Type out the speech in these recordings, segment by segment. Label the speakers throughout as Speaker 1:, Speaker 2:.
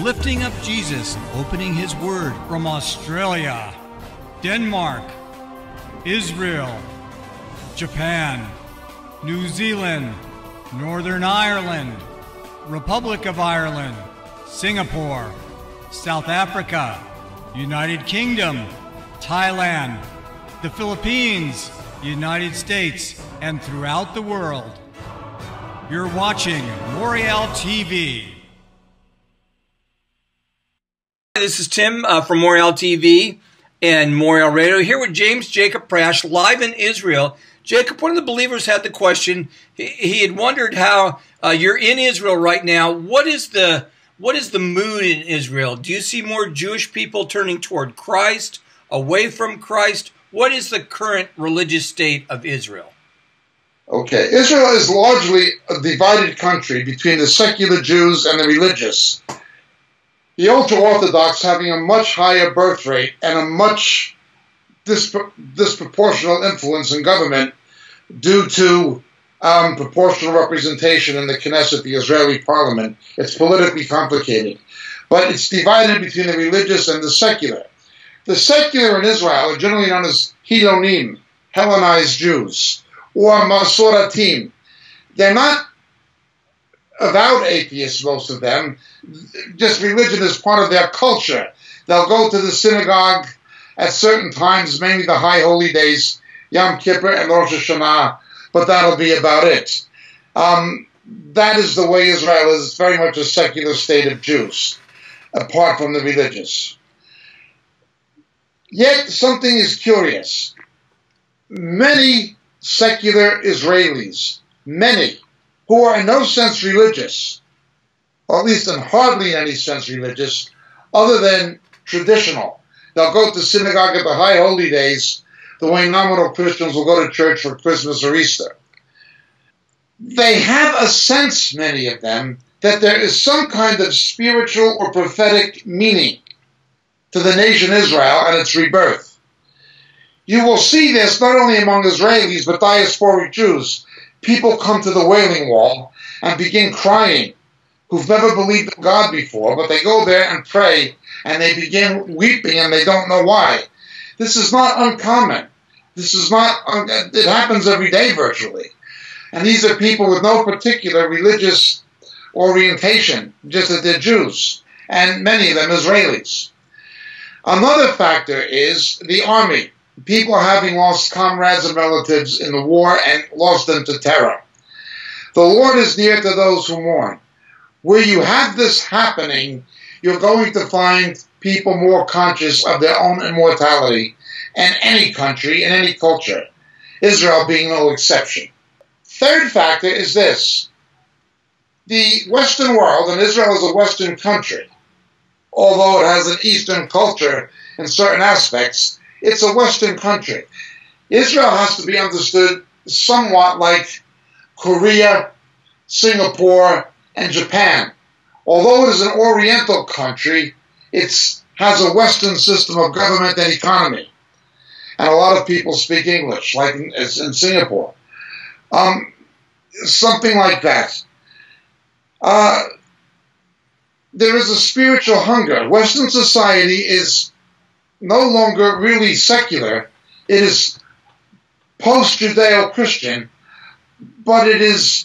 Speaker 1: lifting up Jesus and opening His Word from Australia, Denmark, Israel, Japan, New Zealand, Northern Ireland, Republic of Ireland, Singapore, South Africa, United Kingdom, Thailand, the Philippines, United States, and throughout the world. You're watching Moriel TV.
Speaker 2: This is Tim from Moriel TV and Moriel Radio, here with Jacob Prasch, live in Israel. Jacob, one of the believers had the question. He had wondered how you're in Israel right now. What is the mood in Israel? Do you see more Jewish people turning toward Christ, away from Christ? What is the current religious state of Israel?
Speaker 3: Okay, Israel is largely a divided country between the secular Jews and the religious. The ultra-Orthodox having a much higher birth rate and a much disproportional influence in government due to proportional representation in the Knesset, the Israeli parliament. It's politically complicated. But it's divided between the religious and the secular. The secular in Israel are generally known as Hilonim, Hellenized Jews, or Masoratim. They're not avowed atheists, most of them. Just religion is part of their culture. They'll go to the synagogue at certain times, mainly the high holy days, Yom Kippur and Rosh Hashanah, but that'll be about it. That is the way Israel is. It's very much a secular state of Jews, apart from the religious. Yet something is curious. Many secular Israelis, many, who are in no sense religious, or at least in hardly any sense religious, other than traditional. They'll go to synagogue at the high holy days, the way nominal Christians will go to church for Christmas or Easter. They have a sense, many of them, that there is some kind of spiritual or prophetic meaning to the nation Israel and its rebirth. You will see this not only among Israelis, but diasporic Jews. People come to the Wailing Wall and begin crying, who've never believed in God before, but they go there and pray, and they begin weeping, and they don't know why. This is not uncommon. This is not, it happens every day virtually. And these are people with no particular religious orientation, just that they're Jews, and many of them Israelis. Another factor is the army. People having lost comrades and relatives in the war and lost them to terror. The Lord is near to those who mourn. Where you have this happening, you're going to find people more conscious of their own immortality in any country, in any culture, Israel being no exception. Third factor is this. The Western world, and Israel is a Western country, although it has an Eastern culture in certain aspects, it's a Western country. Israel has to be understood somewhat like Korea, Singapore, and Japan. Although it is an Oriental country, it has a Western system of government and economy. And a lot of people speak English, like in Singapore. Something like that. There is a spiritual hunger. Western society is no longer really secular. It is post-Judeo-Christian, but it is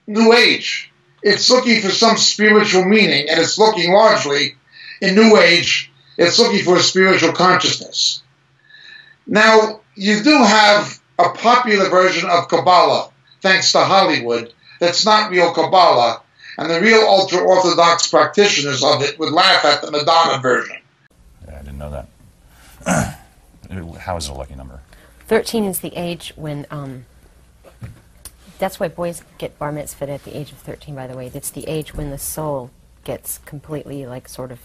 Speaker 3: New Age. It's looking for some spiritual meaning, and it's looking largely in New Age. It's looking for a spiritual consciousness. Now, you do have a popular version of Kabbalah, thanks to Hollywood, that's not real Kabbalah, and the real ultra-Orthodox practitioners of it would laugh at the Madonna version.
Speaker 4: Yeah, I didn't know that. How is it a lucky number?
Speaker 5: 13 is the age when, that's why boys get bar mitzvahed at the age of 13, by the way. It's the age when the soul gets completely, like, sort of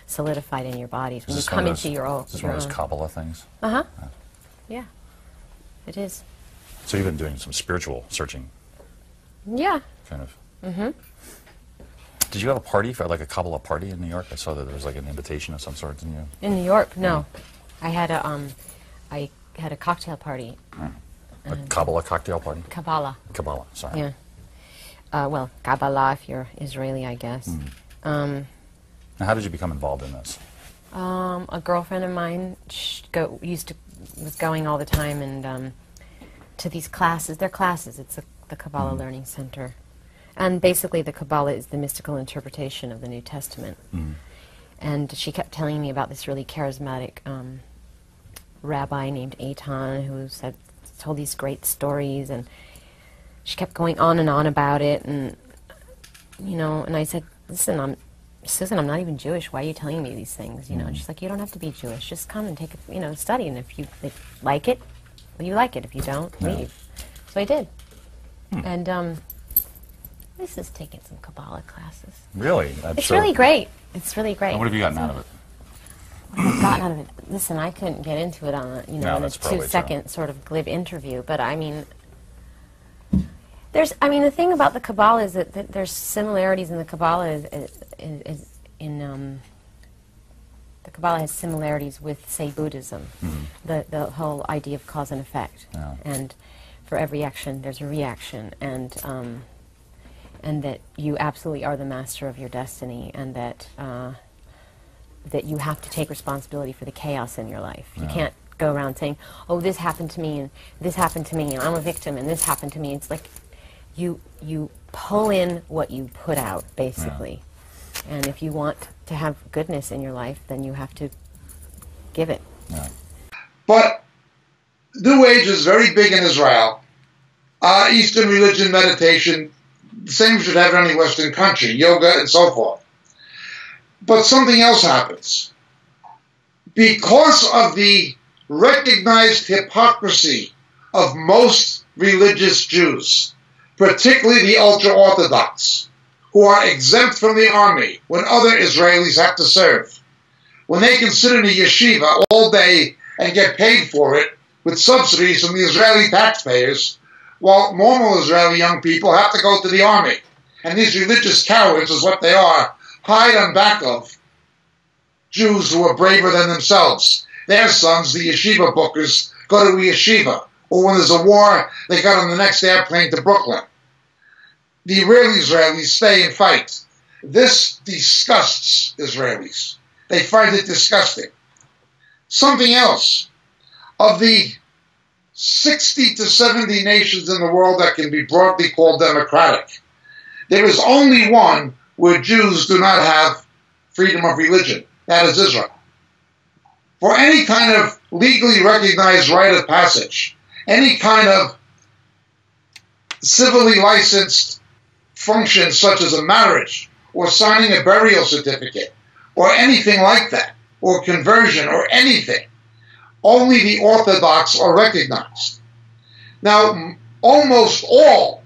Speaker 5: solidified in your bodies. When you come into your own.
Speaker 4: Is this one of those Kabbalah things?
Speaker 5: Uh-huh. Yeah, it is.
Speaker 4: So you've been doing some spiritual searching?
Speaker 5: Yeah.
Speaker 4: Kind of.
Speaker 5: Mm-hmm.
Speaker 4: Did you have a party, like a Kabbalah party in New York? I saw that there was like an invitation of some sort, didn't you?
Speaker 5: In New York? No. I had a cocktail party.
Speaker 4: A Kabbalah cocktail party?
Speaker 5: Kabbalah.
Speaker 4: Kabbalah, sorry.
Speaker 5: Yeah. Well, Kabbalah if you're Israeli, I guess.
Speaker 4: Now, how did you become involved in this?
Speaker 5: A girlfriend of mine was going all the time and to these classes. They're classes. It's the Kabbalah Learning Center. And basically the Kabbalah is the mystical interpretation of the New Testament. And she kept telling me about this really charismatic rabbi named Eitan who told these great stories, and she kept going on and on about it, and you know, and I said, listen, Susan, I'm not even Jewish. Why are you telling me these things? You know, and she's like, you don't have to be Jewish. Just come and take a, study, and if you like it, well, you like it. If you don't, leave. So I did. And this is taking some Kabbalah classes.
Speaker 4: Really?
Speaker 5: It's really great. It's really great.
Speaker 4: And what have you gotten out of it?
Speaker 5: I've gotten out of it. Listen, I couldn't get into it on a, in a 2-second sort of glib interview, but I mean, the thing about the Kabbalah is that there's similarities in the Kabbalah. The Kabbalah has similarities with, say, Buddhism. The whole idea of cause and effect, and for every action there's a reaction, and that you absolutely are the master of your destiny, and that that you have to take responsibility for the chaos in your life. You can't go around saying, oh, this happened to me, and this happened to me, and I'm a victim, and this happened to me. It's like you pull in what you put out, basically. And if you want to have goodness in your life, then you have to give it.
Speaker 3: But New Age is very big in Israel. Eastern religion, meditation, the same should have in any Western country, yoga and so forth. But something else happens. Because of the recognized hypocrisy of most religious Jews, particularly the ultra-Orthodox, who are exempt from the army when other Israelis have to serve, when they can sit in a yeshiva all day and get paid for it with subsidies from the Israeli taxpayers, while normal Israeli young people have to go to the army. And these religious cowards, is what they are, hide on back of Jews who are braver than themselves. Their sons, the yeshiva bookers, go to a yeshiva. Or when there's a war, they got on the next airplane to Brooklyn. The real Israelis stay and fight. This disgusts Israelis. They find it disgusting. Something else. Of the 60 to 70 nations in the world that can be broadly called democratic, there is only one where Jews do not have freedom of religion. That is Israel. For any kind of legally recognized rite of passage, any kind of civilly licensed function such as a marriage or signing a burial certificate or anything like that, or conversion or anything, only the Orthodox are recognized. Now, almost all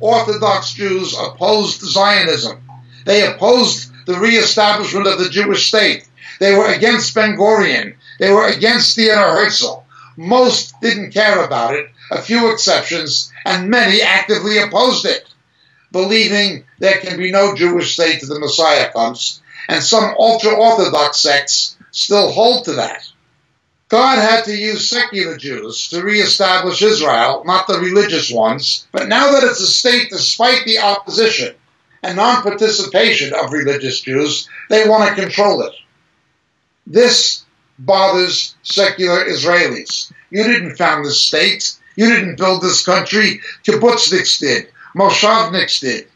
Speaker 3: Orthodox Jews opposed Zionism. They opposed the reestablishment of the Jewish state. They were against Ben-Gurion. They were against Theodor Herzl. Most didn't care about it, a few exceptions, and many actively opposed it, believing there can be no Jewish state till the Messiah comes, and some ultra-Orthodox sects still hold to that. God had to use secular Jews to reestablish Israel, not the religious ones, but now that it's a state despite the opposition and non-participation of religious Jews, they want to control it. This bothers secular Israelis. You didn't found this state. You didn't build this country. Kibbutzniks did. Moshavniks did.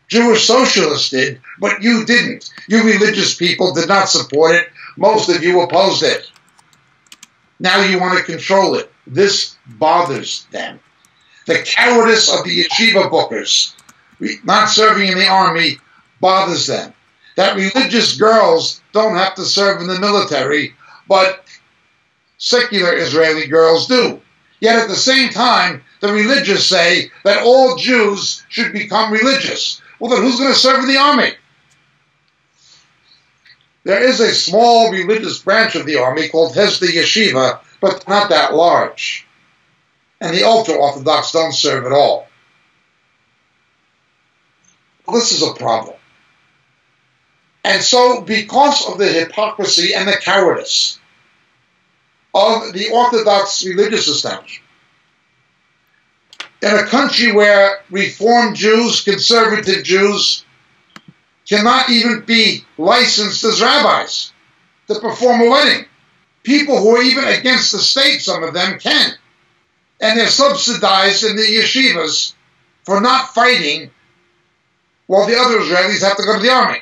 Speaker 3: Jewish socialists did, but you didn't. You religious people did not support it. Most of you opposed it. Now you want to control it. This bothers them. The cowardice of the yeshiva bookers, not serving in the army, bothers them. That religious girls don't have to serve in the military, but secular Israeli girls do. Yet at the same time, the religious say that all Jews should become religious. Well, then who's going to serve in the army? There is a small religious branch of the army called Hesder Yeshiva, but not that large. And the ultra-Orthodox don't serve at all. This is a problem. And so, because of the hypocrisy and the cowardice of the Orthodox religious establishment, in a country where Reformed Jews, conservative Jews, cannot even be licensed as rabbis to perform a wedding. People who are even against the state, some of them can. And they're subsidized in the yeshivas for not fighting while the other Israelis have to go to the army.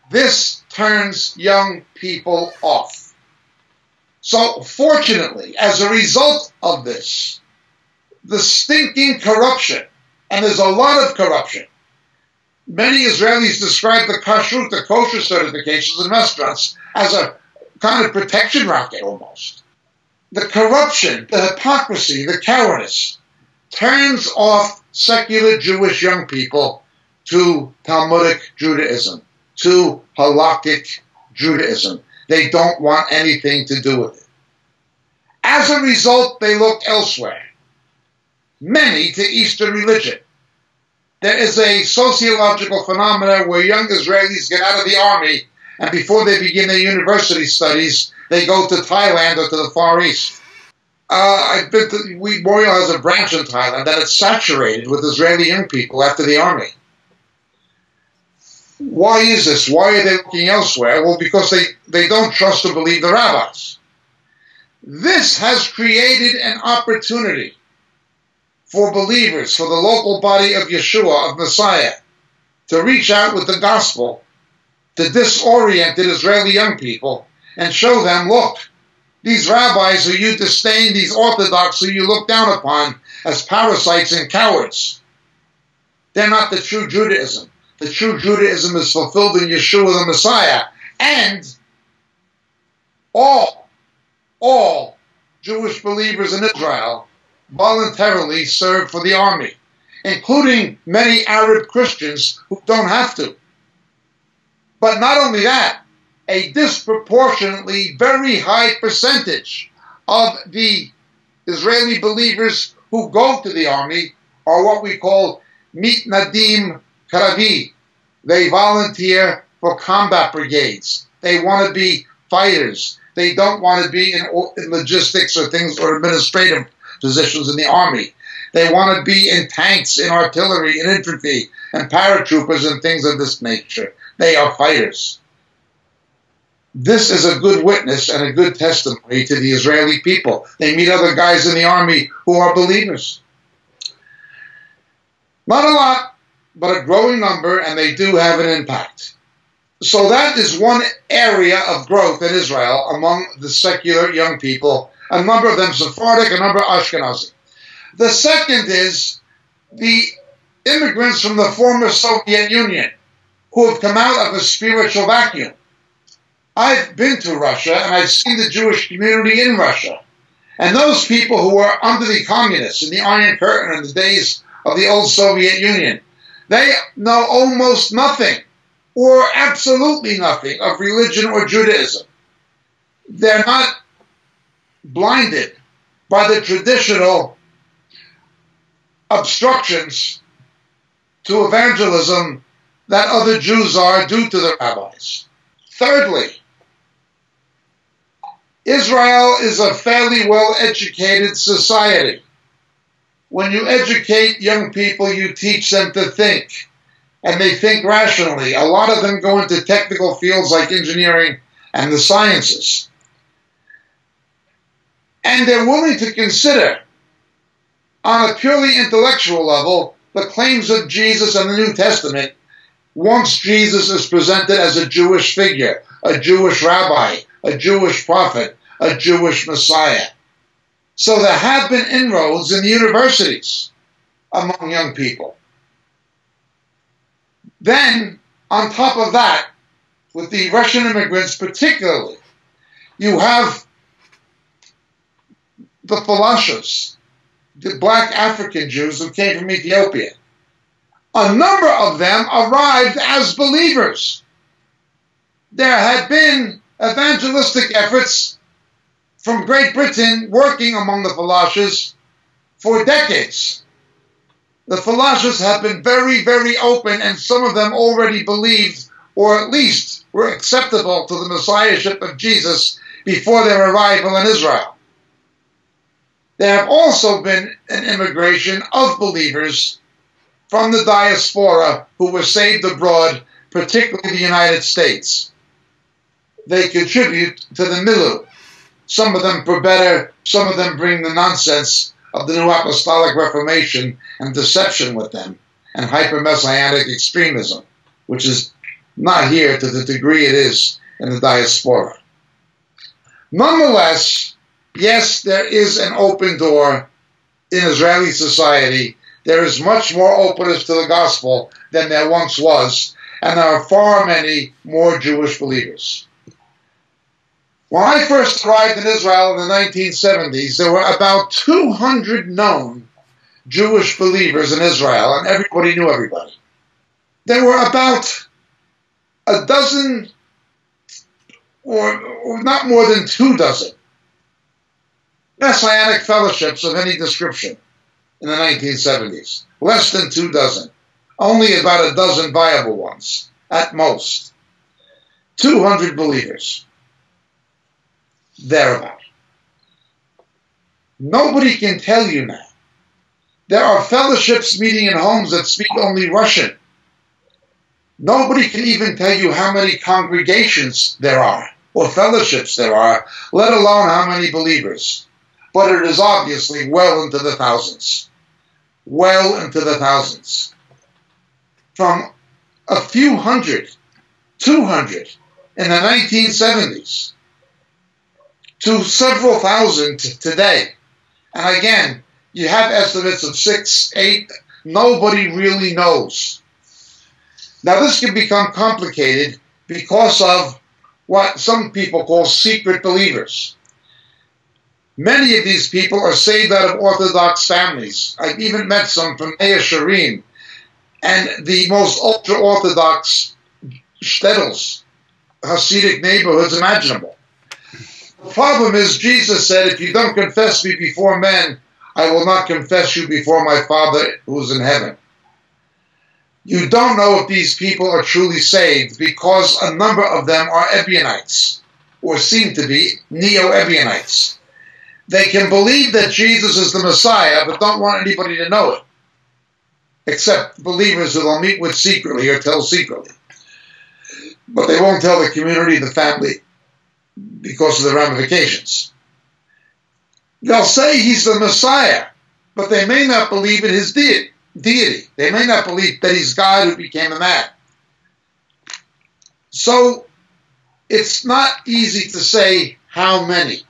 Speaker 3: This turns young people off. So fortunately, as a result of this, the stinking corruption, and there's a lot of corruption. Many Israelis describe the kashrut, the kosher certifications in restaurants, as a kind of protection racket almost. The corruption, the hypocrisy, the cowardice turns off secular Jewish young people to Talmudic Judaism, to halakhic Judaism. They don't want anything to do with it. As a result, they look elsewhere, many to Eastern religion. There is a sociological phenomenon where young Israelis get out of the army, and before they begin their university studies, they go to Thailand or to the Far East. Moriel has a branch in Thailand, and it's saturated with Israeli young people after the army. Why is this? Why are they looking elsewhere? Well, because they don't trust or believe the rabbis. This has created an opportunity for believers, for the local body of Yeshua, of Messiah, to reach out with the gospel to disoriented Israeli young people and show them, look, these rabbis who you disdain, these Orthodox who you look down upon as parasites and cowards, they're not the true Judaism. The true Judaism is fulfilled in Yeshua the Messiah. And all Jewish believers in Israel voluntarily serve for the army, including many Arab Christians who don't have to. But not only that, a disproportionately very high percentage of the Israeli believers who go to the army are what we call mitnadim karavi. They volunteer for combat brigades. They want to be fighters. They don't want to be in logistics or things or administrative positions in the army. They want to be in tanks, in artillery, in infantry, and paratroopers and things of this nature. They are fighters. This is a good witness and a good testimony to the Israeli people. They meet other guys in the army who are believers. Not a lot, but a growing number, and they do have an impact. So that is one area of growth in Israel among the secular young people, a number of them Sephardic, a number Ashkenazi. The second is the immigrants from the former Soviet Union who have come out of a spiritual vacuum. I've been to Russia, and I've seen the Jewish community in Russia. And those people who were under the communists in the Iron Curtain in the days of the old Soviet Union, they know almost nothing or absolutely nothing of religion or Judaism. They're not blinded by the traditional obstructions to evangelism that other Jews are due to the rabbis. Thirdly, Israel is a fairly well-educated society. When you educate young people, you teach them to think, and they think rationally. A lot of them go into technical fields like engineering and the sciences. And they're willing to consider, on a purely intellectual level, the claims of Jesus and the New Testament once Jesus is presented as a Jewish figure, a Jewish rabbi, a Jewish prophet, a Jewish Messiah. So there have been inroads in the universities among young people. Then, on top of that, with the Russian immigrants particularly, you have the Falashas, the black African Jews who came from Ethiopia. A number of them arrived as believers. There had been evangelistic efforts from Great Britain working among the Falashas for decades. The Falashas have been very, very open, and some of them already believed, or at least were acceptable to the messiahship of Jesus before their arrival in Israel. There have also been an immigration of believers from the diaspora who were saved abroad, particularly the United States. They contribute to the milieu. Some of them for better, some of them bring the nonsense of the New Apostolic Reformation and deception with them, and hyper-Messianic extremism, which is not here to the degree it is in the diaspora. Nonetheless, yes, there is an open door in Israeli society. There is much more openness to the gospel than there once was, and there are far many more Jewish believers. When I first arrived in Israel in the 1970s, there were about 200 known Jewish believers in Israel, and everybody knew everybody. There were about a dozen, or not more than 24 Messianic fellowships of any description in the 1970s. Less than 24. Only about a dozen viable ones, at most. 200 believers. Thereabout. Nobody can tell you now. There are fellowships meeting in homes that speak only Russian. Nobody can even tell you how many congregations there are, or fellowships there are, let alone how many believers. But it is obviously well into the thousands. Well into the thousands. From a few hundred, 200 in the 1970s, to several thousand today. And again, you have estimates of 6, 8. Nobody really knows. Now this can become complicated because of what some people call secret believers. Many of these people are saved out of Orthodox families. I've even met some from Mea Shearim and the most ultra-Orthodox shtetls, Hasidic neighborhoods imaginable. The problem is, Jesus said, if you don't confess me before men, I will not confess you before my Father who is in heaven. You don't know if these people are truly saved because a number of them are Ebionites, or seem to be Neo-Ebionites. They can believe that Jesus is the Messiah, but don't want anybody to know it, except believers who they'll meet with secretly or tell secretly. But they won't tell the community, the family, because of the ramifications. They'll say he's the Messiah, but they may not believe in his deity. They may not believe that he's God who became a man. So it's not easy to say how many,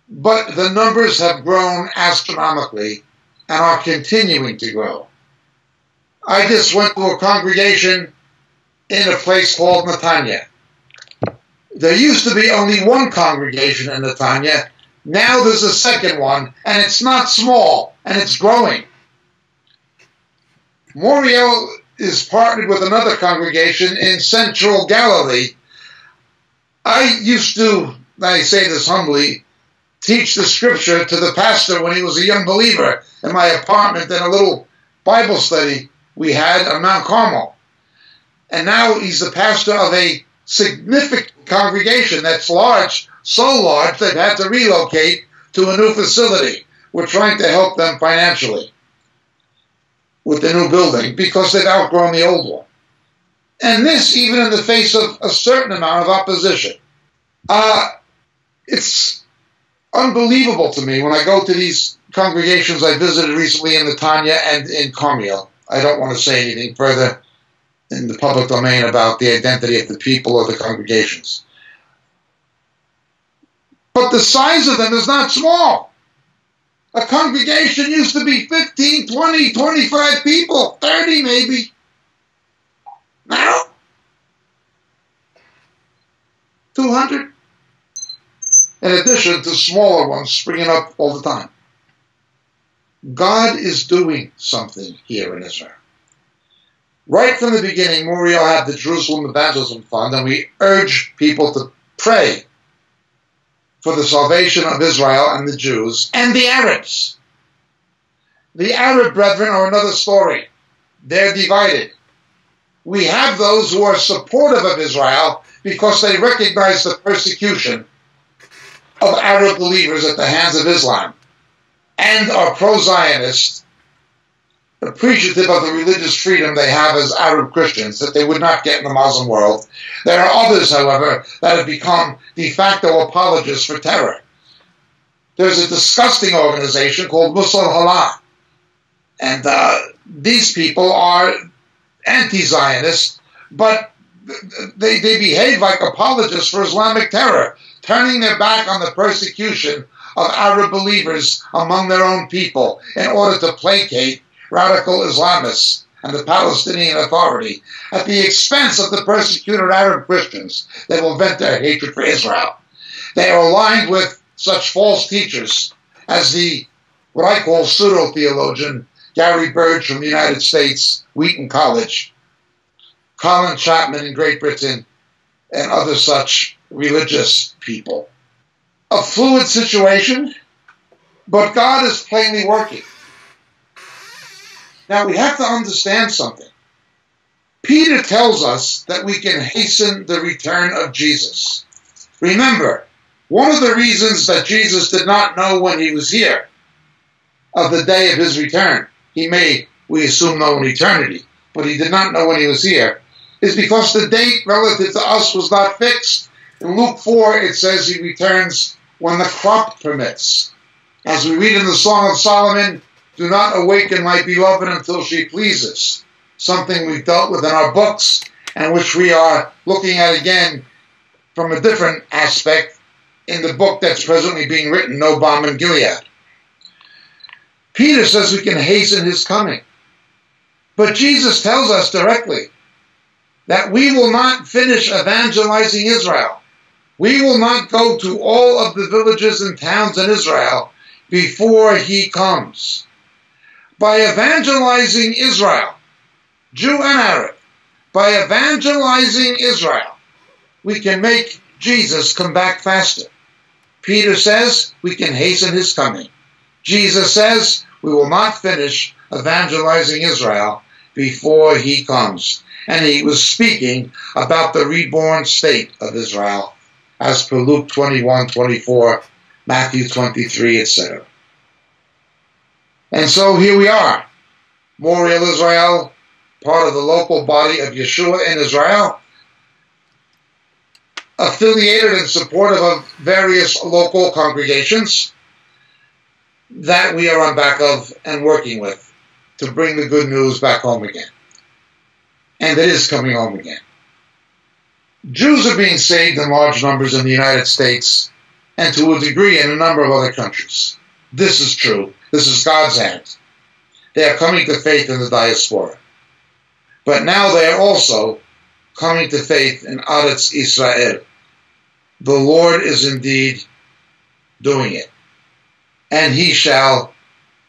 Speaker 3: but the numbers have grown astronomically and are continuing to grow. I just went to a congregation in a place called Netanya. There used to be only one congregation in Netanya. Now there's a second one, and it's not small, and it's growing. Moriel is partnered with another congregation in Central Galilee. I used to, I say this humbly, teach the scripture to the pastor when he was a young believer in my apartment in a little Bible study we had on Mount Carmel. And now he's the pastor of a significant congregation that's large, so large they've had to relocate to a new facility. We're trying to help them financially with the new building because they've outgrown the old one. And this even in the face of a certain amount of opposition. It's unbelievable to me when I go to these congregations I visited recently in Netanya and in Carmel. I don't want to say anything further in the public domain about the identity of the people or the congregations. But the size of them is not small. A congregation used to be 15, 20, 25 people, 30 maybe. Now, 200. In addition to smaller ones springing up all the time. God is doing something here in Israel. Right from the beginning, Moriel had the Jerusalem Evangelism Fund, and we urge people to pray for the salvation of Israel and the Jews and the Arabs. The Arab brethren are another story. They're divided. We have those who are supportive of Israel because they recognize the persecution of Arab believers at the hands of Islam and are pro-Zionist, appreciative of the religious freedom they have as Arab Christians that they would not get in the Muslim world. There are others, however, that have become de facto apologists for terror. There's a disgusting organization called Muslim Halal, and these people are anti-Zionist, but they behave like apologists for Islamic terror, turning their back on the persecution of Arab believers among their own people in order to placate radical Islamists and the Palestinian Authority at the expense of the persecuted Arab Christians that will vent their hatred for Israel. They are aligned with such false teachers as what I call pseudo-theologian Gary Burge from the United States, Wheaton College, Colin Chapman in Great Britain, and other such religious people. A fluid situation, but God is plainly working. Now we have to understand something. Peter tells us that we can hasten the return of Jesus. Remember, one of the reasons that Jesus did not know when he was here, of the day of his return, he may, we assume, know in eternity, but he did not know when he was here, is because the date relative to us was not fixed. In Luke 4, it says he returns when the crop permits. As we read in the Song of Solomon, do not awaken my beloved until she pleases. Something we've dealt with in our books, and which we are looking at again from a different aspect in the book that's presently being written, No Balm in Gilead. Peter says we can hasten his coming. But Jesus tells us directly that we will not finish evangelizing Israel. We will not go to all of the villages and towns in Israel before he comes. By evangelizing Israel, Jew and Arab, by evangelizing Israel, we can make Jesus come back faster. Peter says we can hasten his coming. Jesus says we will not finish evangelizing Israel before he comes. And he was speaking about the reborn state of Israel, as per Luke 21:24, Matthew 23, etc. And so here we are, Moriel Israel, part of the local body of Yeshua in Israel, affiliated and supportive of various local congregations that we are on back of and working with to bring the good news back home again. And it is coming home again. Jews are being saved in large numbers in the United States and to a degree in a number of other countries. This is true. This is God's hand. They are coming to faith in the diaspora. But now they are also coming to faith in Aretz Israel. The Lord is indeed doing it. And he shall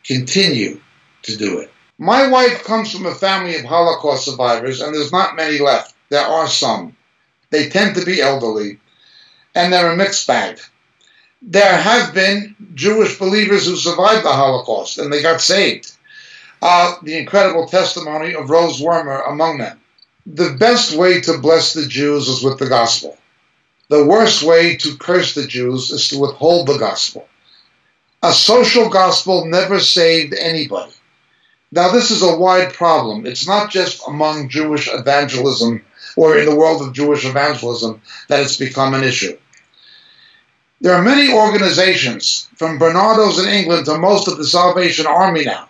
Speaker 3: continue to do it. My wife comes from a family of Holocaust survivors, and there's not many left. There are some. They tend to be elderly, and they're a mixed bag. There have been Jewish believers who survived the Holocaust, and they got saved. The incredible testimony of Rose Wormer among them. The best way to bless the Jews is with the gospel. The worst way to curse the Jews is to withhold the gospel. A social gospel never saved anybody. Now, this is a wide problem. It's not just among Jewish evangelism or in the world of Jewish evangelism that it's become an issue. There are many organizations, from Bernardo's in England to most of the Salvation Army now.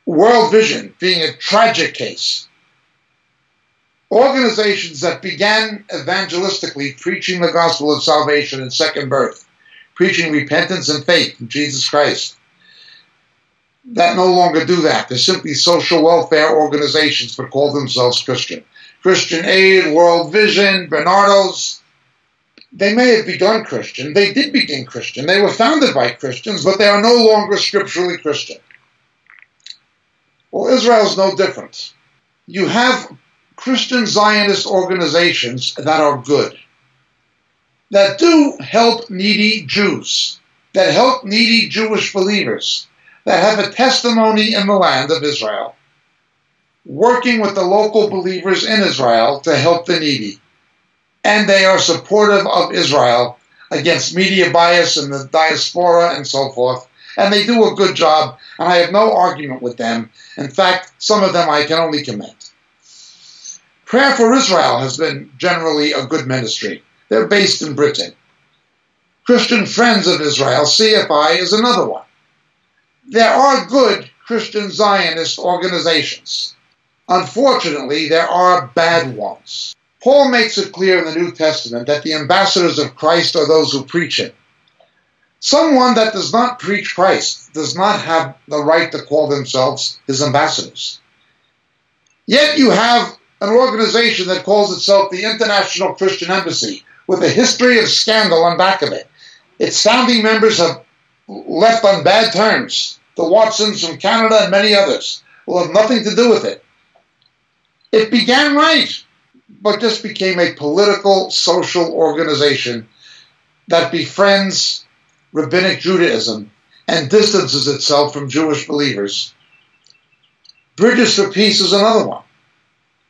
Speaker 3: World Vision being a tragic case. Organizations that began evangelistically preaching the gospel of salvation and second birth, preaching repentance and faith in Jesus Christ, that no longer do that. They're simply social welfare organizations but call themselves Christian. Christian Aid, World Vision, Bernardo's. They may have begun Christian. They did begin Christian. They were founded by Christians, but they are no longer scripturally Christian. Well, Israel's no different. You have Christian Zionist organizations that are good, that do help needy Jews, that help needy Jewish believers, that have a testimony in the land of Israel, working with the local believers in Israel to help the needy. And they are supportive of Israel against media bias in the diaspora and so forth. And they do a good job, and I have no argument with them. In fact, some of them I can only commend. Prayer for Israel has been generally a good ministry. They're based in Britain. Christian Friends of Israel, CFI, is another one. There are good Christian Zionist organizations. Unfortunately, there are bad ones. Paul makes it clear in the New Testament that the ambassadors of Christ are those who preach him. Someone that does not preach Christ does not have the right to call themselves his ambassadors. Yet you have an organization that calls itself the International Christian Embassy, with a history of scandal on back of it. Its founding members have left on bad terms. The Watsons from Canada and many others will have nothing to do with it. It began right, but just became a political, social organization that befriends rabbinic Judaism and distances itself from Jewish believers. Bridges for Peace is another one,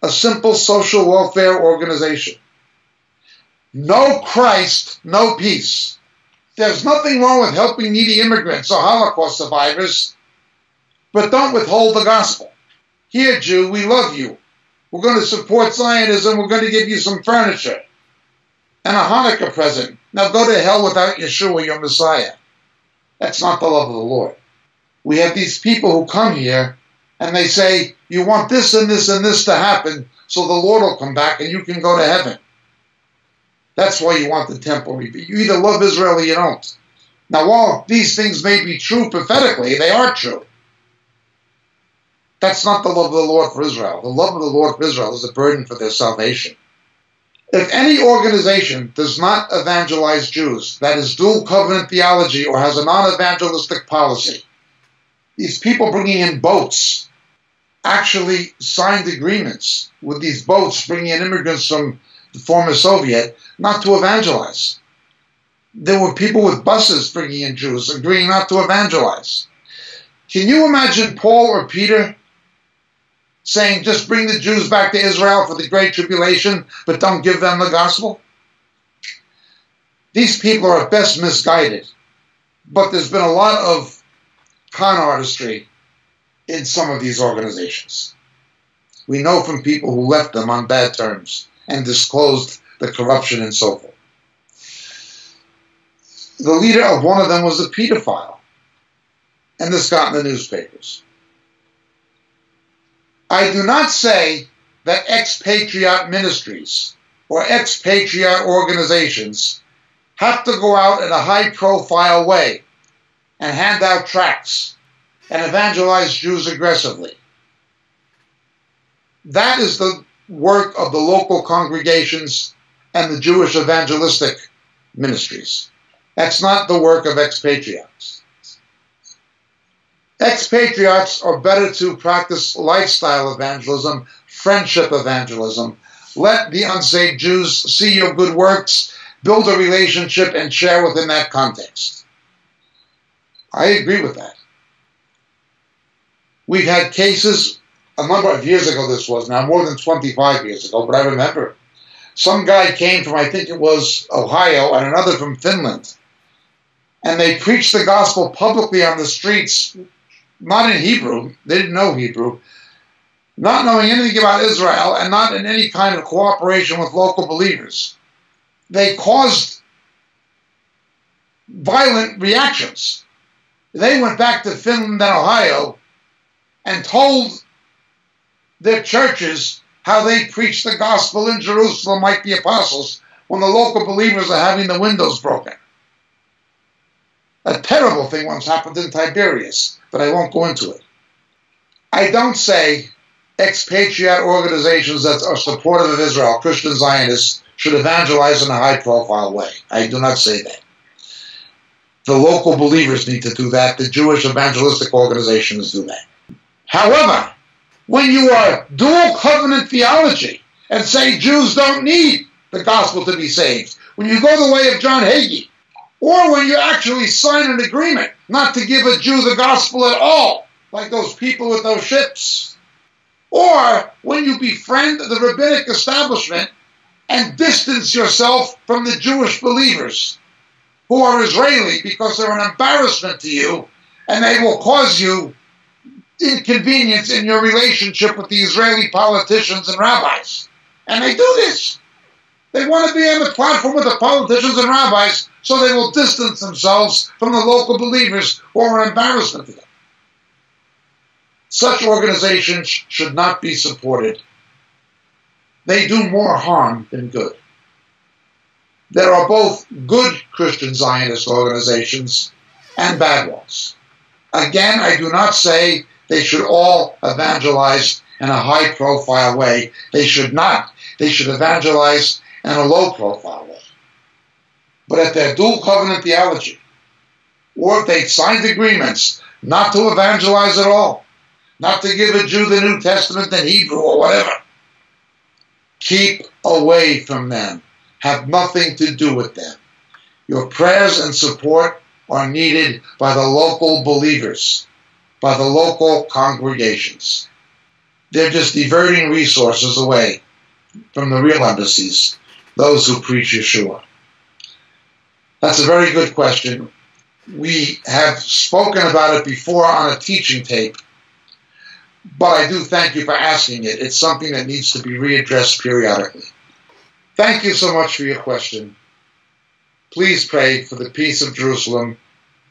Speaker 3: a simple social welfare organization. No Christ, no peace. There's nothing wrong with helping needy immigrants or Holocaust survivors, but don't withhold the gospel. Here, Jew, we love you. We're going to support Zionism. We're going to give you some furniture and a Hanukkah present. Now go to hell without Yeshua, your Messiah. That's not the love of the Lord. We have these people who come here and they say, you want this and this and this to happen so the Lord will come back and you can go to heaven. That's why you want the temple rebuilt. You either love Israel or you don't. Now, while these things may be true prophetically, they are true. That's not the love of the Lord for Israel. The love of the Lord for Israel is a burden for their salvation. If any organization does not evangelize Jews, that is dual covenant theology or has a non-evangelistic policy, these people bringing in boats actually signed agreements with these boats bringing in immigrants from the former Soviet not to evangelize. There were people with buses bringing in Jews agreeing not to evangelize. Can you imagine Paul or Peter saying, just bring the Jews back to Israel for the Great Tribulation, but don't give them the gospel? These people are at best misguided, but there's been a lot of con artistry in some of these organizations. We know from people who left them on bad terms and disclosed the corruption and so forth. The leader of one of them was a pedophile, and this got in the newspapers. I do not say that expatriate ministries or expatriate organizations have to go out in a high-profile way and hand out tracts and evangelize Jews aggressively. That is the work of the local congregations and the Jewish evangelistic ministries. That's not the work of expatriates. Expatriates are better to practice lifestyle evangelism, friendship evangelism. Let the unsaved Jews see your good works, build a relationship, and share within that context. I agree with that. We've had cases, a number of years ago this was, now more than 25 years ago, but I remember. Some guy came from, I think it was Ohio, and another from Finland. And they preached the gospel publicly on the streets, not in Hebrew, they didn't know Hebrew, not knowing anything about Israel, and not in any kind of cooperation with local believers. They caused violent reactions. They went back to Finland and Ohio and told their churches how they preached the gospel in Jerusalem like the apostles when the local believers are having the windows broken. A terrible thing once happened in Tiberias, but I won't go into it. I don't say expatriate organizations that are supportive of Israel, Christian Zionists, should evangelize in a high-profile way. I do not say that. The local believers need to do that. The Jewish evangelistic organizations do that. However, when you are dual covenant theology and say Jews don't need the gospel to be saved, when you go the way of John Hagee, or when you actually sign an agreement not to give a Jew the gospel at all, like those people with those ships, or when you befriend the rabbinic establishment and distance yourself from the Jewish believers who are Israeli because they're an embarrassment to you and they will cause you inconvenience in your relationship with the Israeli politicians and rabbis. And they do this. They want to be on the platform with the politicians and rabbis, so they will distance themselves from the local believers who are an embarrassment to them. Such organizations should not be supported. They do more harm than good. There are both good Christian Zionist organizations and bad ones. Again, I do not say they should all evangelize in a high-profile way. They should not. They should evangelize in a low-profile way. But if they're dual covenant theology, or if they signed agreements not to evangelize at all, not to give a Jew the New Testament in Hebrew or whatever, keep away from them. Have nothing to do with them. Your prayers and support are needed by the local believers, by the local congregations. They're just diverting resources away from the real embassies, those who preach Yeshua. That's a very good question. We have spoken about it before on a teaching tape, but I do thank you for asking it. It's something that needs to be readdressed periodically. Thank you so much for your question. Please pray for the peace of Jerusalem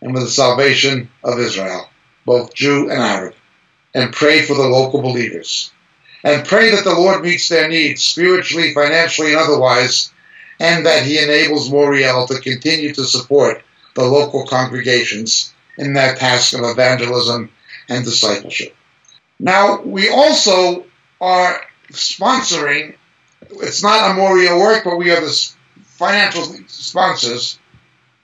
Speaker 3: and for the salvation of Israel, both Jew and Arab. And pray for the local believers. And pray that the Lord meets their needs, spiritually, financially, and otherwise, and that He enables Moriel to continue to support the local congregations in their task of evangelism and discipleship. Now, we also are sponsoring, it's not a Moriel work, but we are the financial sponsors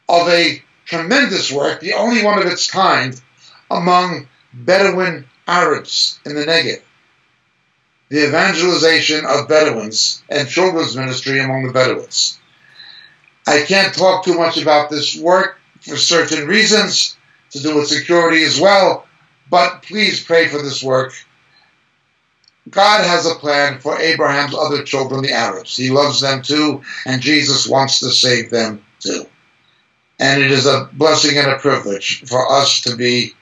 Speaker 3: of a tremendous work, the only one of its kind, among Bedouin Arabs in the Negev. The evangelization of Bedouins and children's ministry among the Bedouins. I can't talk too much about this work for certain reasons, to do with security as well, but please pray for this work. God has a plan for Abraham's other children, the Arabs. He loves them too, and Jesus wants to save them too. And it is a blessing and a privilege for us to be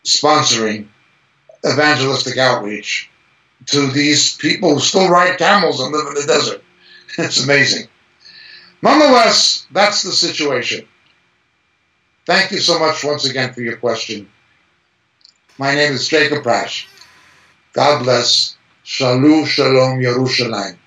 Speaker 3: sponsoring evangelistic outreach to these people who still ride camels and live in the desert. It's amazing. Nonetheless, that's the situation. Thank you so much once again for your question. My name is Jacob Prasch. God bless. Shalom, Shalom, Yerushalayim.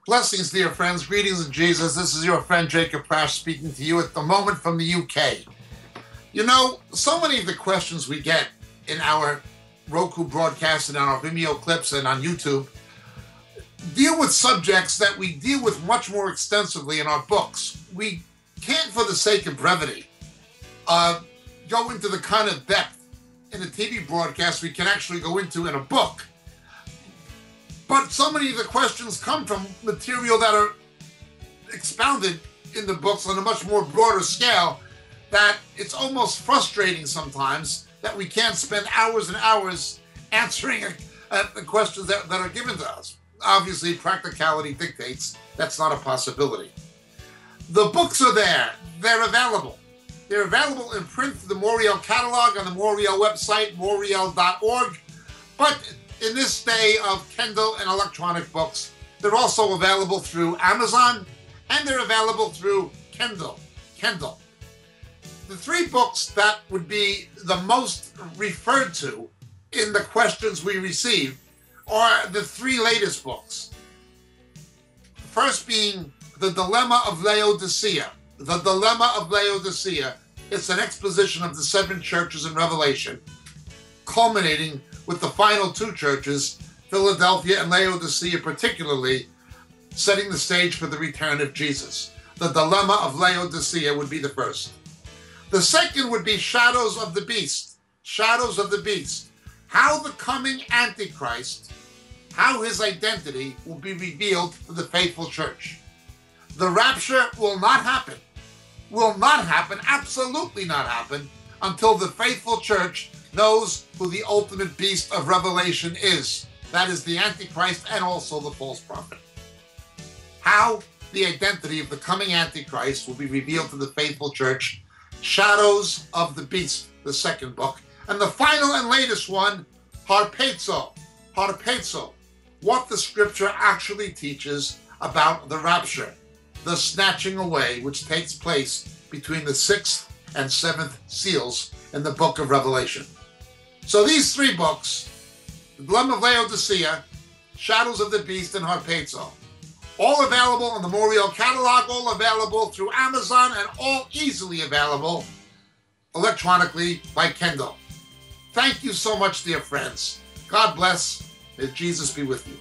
Speaker 3: Blessings, dear friends. Greetings in Jesus. This is your friend Jacob Prasch speaking to you at the moment from the UK. You know, so many of the questions we get in our Roku broadcast and on our Vimeo clips and on YouTube deal with subjects that we deal with much more extensively in our books. We can't, for the sake of brevity, go into the kind of depth in a TV broadcast we can actually go into in a book. But so many of the questions come from material that are expounded in the books on a much more broader scale that it's almost frustrating sometimes that we can't spend hours and hours answering the questions that are given to us. Obviously, practicality dictates that's not a possibility. The books are there. They're available. They're available in print through the Moriel catalog on the Moriel website, moriel.org. But in this day of Kindle and electronic books, they're also available through Amazon, and they're available through Kindle. The three books that would be the most referred to in the questions we receive are the three latest books. The first being The Dilemma of Laodicea. The Dilemma of Laodicea. It's an exposition of the seven churches in Revelation, culminating with the final two churches, Philadelphia and Laodicea particularly, setting the stage for the return of Jesus. The Dilemma of Laodicea would be the first. The second would be shadows of the beast. Shadows of the beast. How the coming Antichrist, how his identity will be revealed to the faithful church. The rapture will not happen. Will not happen, absolutely not happen, until the faithful church knows who the ultimate beast of Revelation is. That is the Antichrist and also the false prophet. How the identity of the coming Antichrist will be revealed to the faithful church. Shadows of the beast, the second book. And the final and latest one, harpazo. Harpazo. What the scripture actually teaches about the rapture. The snatching away which takes place between the 6th and 7th seals in the book of Revelation. So these three books, The Dilemma of Laodicea, Shadows of the Beast, and Harpazo, all available on the Moriel catalog, all available through Amazon, and all easily available electronically by Kindle. Thank you so much, dear friends. God bless. May Jesus be with you.